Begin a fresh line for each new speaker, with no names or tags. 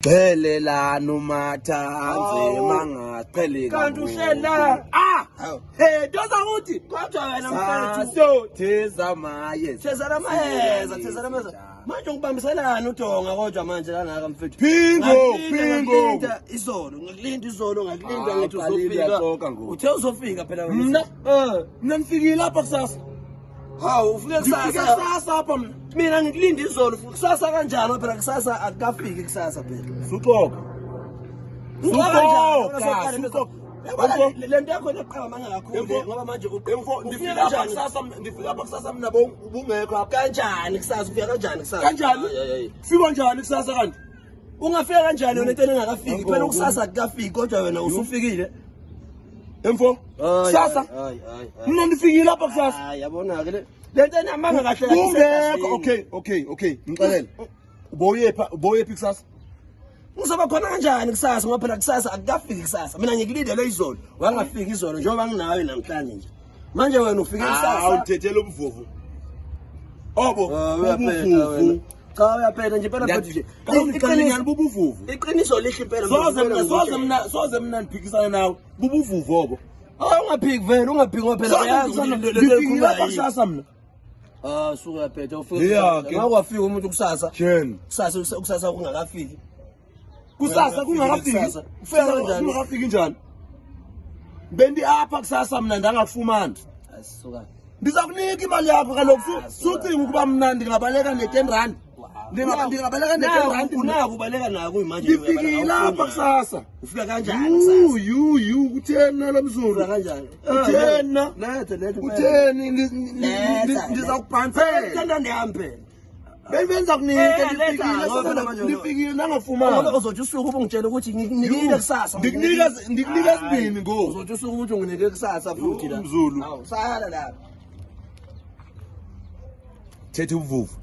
Belelana umathanze mangaqhele
kanti uhlela doza ukuthi kodwa wena mfethu
theza maye
thezana mayeza manje ngibambiselana udonga kodwa manje lana mfethu
Pingo
izolo ngikulinda izolo ngakulinda ngithi uzofika uthe uzofika phela
mina nifikile lapha kusasa
hawu ufike kusasa
apha
mina ngikulinda izolo kusasa kanjani phela kusasa akafiki kusasa phela
suxoka
lento yakho leqaba manga kakhulu ngoba manje
ndifika apha kusasa mina ubungekho
kanjani kusasa ufika kanjani kusasa
kanjani fika njani kusasa kanti
ungafika kanjani wena into engakafiki phela kusasa akafiki kodwa wena usufikile
emfo kusasa mina ndifikile lapha kusasa
yabona ke lento enamanga kahle
ungekho okay ngixelele uboyephi kusasa
Ngizoba khona kanjani kusasa ngoba phela kusasa akafiki kusasa mina ngikulindele izolo wangafiki izolo njengoba nginawe namhlanje nje manje wena ufike kusasa
awuthethele umvuvu
ubuvuvu cha uyaphela nje phela futhi nje
iqiniso bubuvuvu
iqiniso lihle impela
soze mina ndiphikisana nawe bubuvuvu obo
ungaphiki vele ungaphiki ngoba phela uyazi
ndifikile lapha kusasa mina
suka yaphetha ufika ngakwafika umuntu kusasa kusasa ungakafiki
kusasa kungakafiki ufika kanjani ungakafiki njani bendi apha kusasa mina ndangafumana
asisuka
ndizakunika imali yakho kaloku sucinga ukuba mina ndingabaleka ne10 rand ndingabaleka ne10 rand
unako ubaleka nako manje
ndifikile lapha kusasa
ufika kanjani kusasa
kuthena lamzulu
kanjani
kuthena
lethe
kutheni ndizakuphansela
thanda ndihambe
benza kunika ndifikile nangafumana
ngoba uzothi usuku ubungitshela ukuthi nginikile kusasa
ndikunika sibini ngo
uzothi usuku ukuthi unginike kusasa futhi la
umzulu
hawu sala la
thethe ubuvuvu